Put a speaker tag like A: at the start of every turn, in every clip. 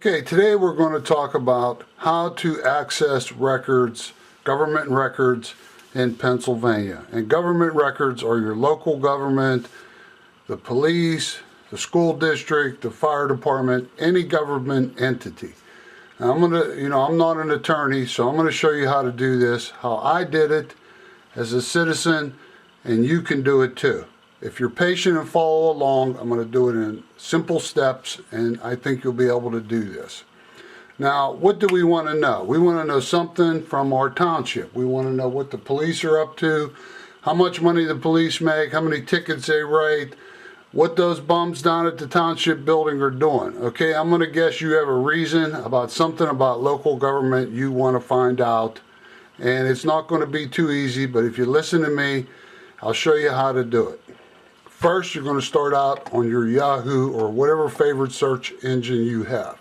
A: Okay, today we're going to talk about how to access records, government records in Pennsylvania. And government records are your local government, the police, the school district, the fire department, any government entity. Now I'm not an attorney, so I'm going to show you how to do this, how I did it as a citizen, and you can do it too. If you're patient and follow along, I'm going to do it in simple steps, and I think you'll be able to do this. Now, what do we want to know? We want to know something from our township. We want to know what the police are up to, how much money the police make, how many tickets they write, what those bums down at the township building are doing. Okay, I'm going to guess you have a reason about something about local government you want to find out. And it's not going to be too easy, but if you listen to me, I'll show you how to do it. First, you're going to start out on your Yahoo or whatever favorite search engine you have.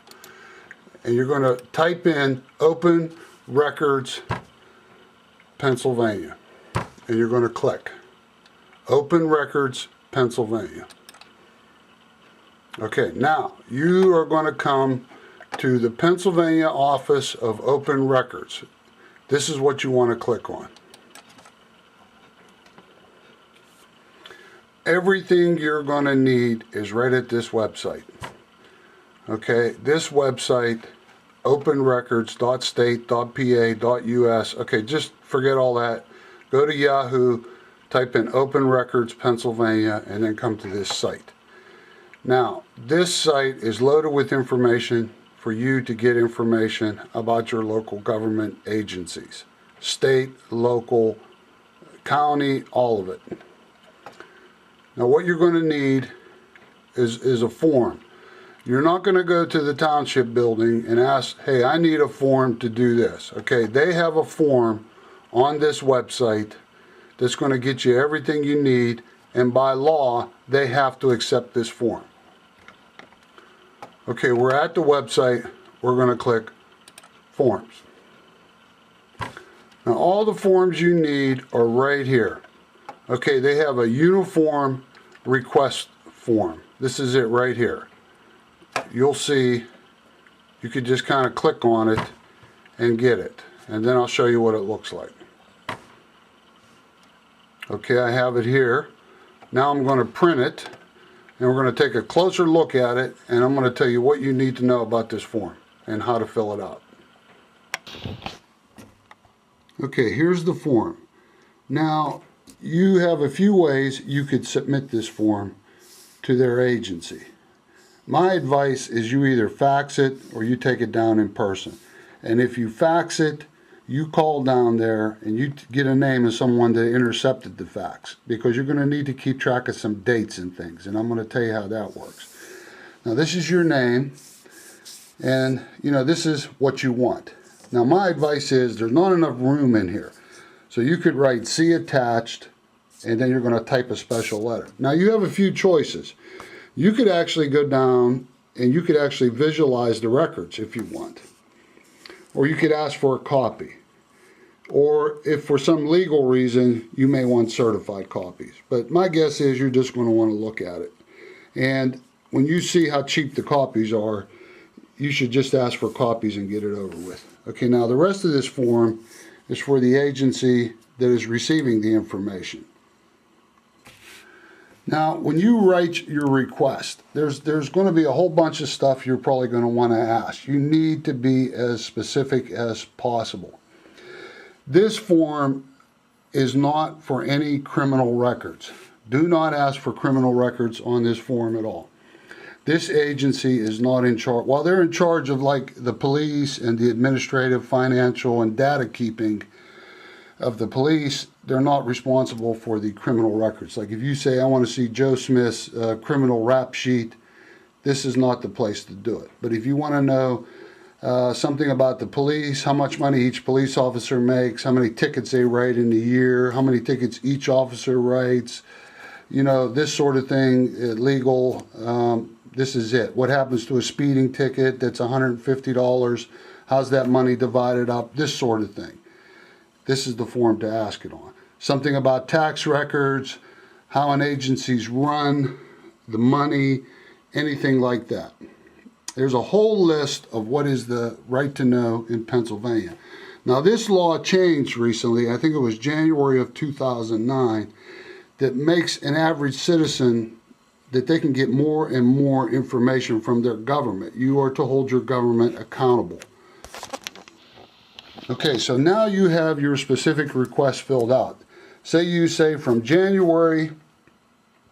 A: And you're going to type in Open Records Pennsylvania. And you're going to click Open Records Pennsylvania. Okay, now you are going to come to the Pennsylvania Office of Open Records. This is what you want to click on. Everything you're going to need is right at this website. Okay, this website, openrecords.state.pa.us. Okay, just forget all that. Go to Yahoo, type in Open Records Pennsylvania, and then come to this site. Now, this site is loaded with information for you to get information about your local government agencies. State, local, county, all of it. Now what you're going to need is a form. You're not going to go to the township building and ask, hey, I need a form to do this. Okay, they have a form on this website that's going to get you everything you need, and by law, they have to accept this form. Okay, we're at the website. We're going to click Forms. Now all the forms you need are right here. Okay, they have a uniform request form. This is it right here. You'll see, you could just kind of click on it and get it. And then I'll show you what it looks like. Okay, I have it here. Now I'm going to print it, and we're going to take a closer look at it, and I'm going to tell you what you need to know about this form and how to fill it out. Okay, here's the form. Now, you have a few ways you could submit this form to their agency. My advice is you either fax it or you take it down in person. And if you fax it, you call down there and you get a name of someone that intercepted the fax, because you're going to need to keep track of some dates and things, and I'm going to tell you how that works. Now this is your name, and this is what you want. Now my advice is there's not enough room in here. So you could write "See attached," and then you're going to type a special letter. Now you have a few choices. You could actually go down and you could actually visualize the records if you want. Or you could ask for a copy. Or if for some legal reason you may want certified copies. But my guess is you're just going to want to look at it. And when you see how cheap the copies are, you should just ask for copies and get it over with. Okay, now the rest of this form is for the agency that is receiving the information. Now, when you write your request, there's going to be a whole bunch of stuff you're probably going to want to ask. You need to be as specific as possible. This form is not for any criminal records. Do not ask for criminal records on this form at all. This agency is not in charge. While they're in charge of like the police and the administrative, financial, and data keeping of the police, they're not responsible for the criminal records. Like if you say, I want to see Joe Smith's criminal rap sheet, this is not the place to do it. But if you want to know something about the police, how much money each police officer makes, how many tickets they write in a year, how many tickets each officer writes, this sort of thing, legal, this is it. What happens to a speeding ticket that's $150? How's that money divided up? This sort of thing. This is the form to ask it on. Something about tax records, how an agency's run, the money, anything like that. There's a whole list of what is the right to know in Pennsylvania. Now, this law changed recently, I think it was January of 2009, that makes an average citizen that they can get more and more information from their government. You are to hold your government accountable. Okay, so now you have your specific request filled out. Say you say from January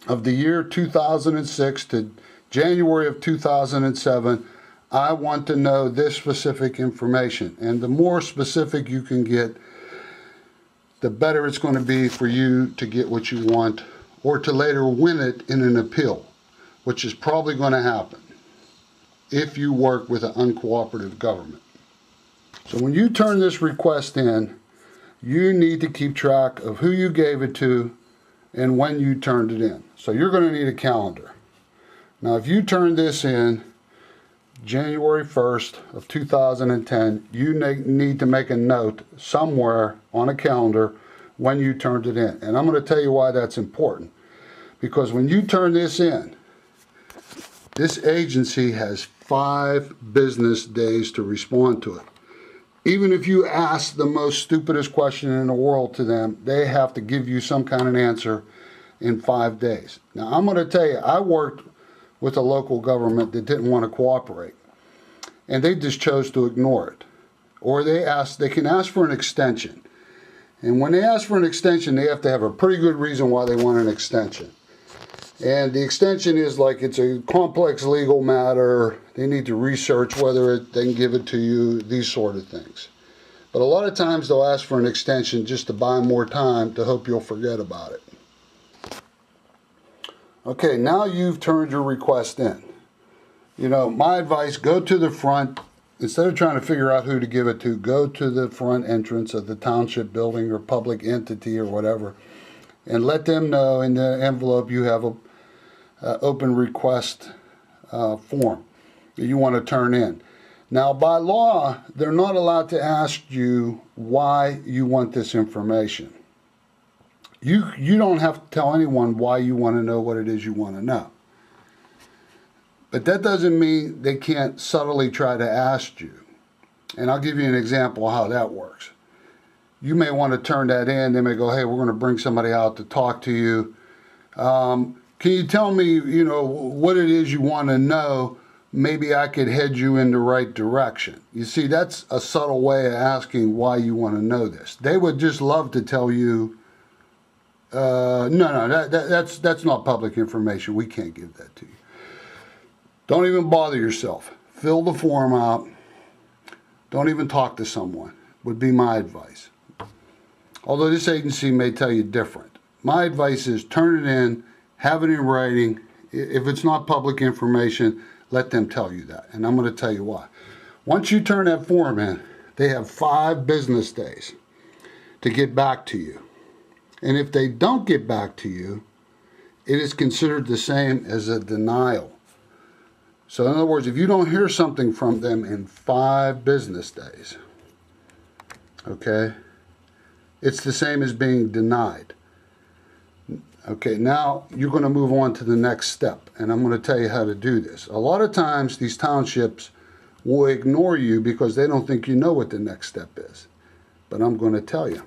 A: of the year 2006 to January of 2007, I want to know this specific information. And the more specific you can get, the better it's going to be for you to get what you want or to later win it in an appeal, which is probably going to happen if you work with an uncooperative government. So when you turn this request in, you need to keep track of who you gave it to and when you turned it in. So you're going to need a calendar. Now, if you turn this in January 1st of 2010, you need to make a note somewhere on a calendar when you turned it in. And I'm going to tell you why that's important. Because when you turn this in, this agency has 5 business days to respond to it. Even if you ask the most stupidest question in the world to them, they have to give you some kind of answer in 5 days. Now, I'm going to tell you, I worked with a local government that didn't want to cooperate, and they just chose to ignore it. Or they can ask for an extension. And when they ask for an extension, they have to have a pretty good reason why they want an extension. And the extension is like it's a complex legal matter. They need to research whether they can give it to you, these sort of things. But a lot of times they'll ask for an extension just to buy more time to hope you'll forget about it. Okay, now you've turned your request in. You know, my advice, go to the front. Instead of trying to figure out who to give it to, go to the front entrance of the township building or public entity or whatever, and let them know in the envelope you have a open request form that you want to turn in. Now, by law, they're not allowed to ask you why you want this information. You don't have to tell anyone why you want to know what it is you want to know. But that doesn't mean they can't subtly try to ask you. And I'll give you an example of how that works. You may want to turn that in. They may go, hey, we're going to bring somebody out to talk to you. Can you tell me, what it is you want to know? Maybe I could head you in the right direction. You see, that's a subtle way of asking why you want to know this. They would just love to tell you, no, that's not public information. We can't give that to you. Don't even bother yourself. Fill the form out. Don't even talk to someone, would be my advice. Although this agency may tell you different. My advice is turn it in, have it in writing. If it's not public information, let them tell you that. And I'm going to tell you why. Once you turn that form in, they have 5 business days to get back to you. And if they don't get back to you, it is considered the same as a denial. So in other words, if you don't hear something from them in 5 business days, okay, it's the same as being denied. Okay, now you're going to move on to the next step, and I'm going to tell you how to do this. A lot of times these townships will ignore you because they don't think you know what the next step is. But I'm going to tell you.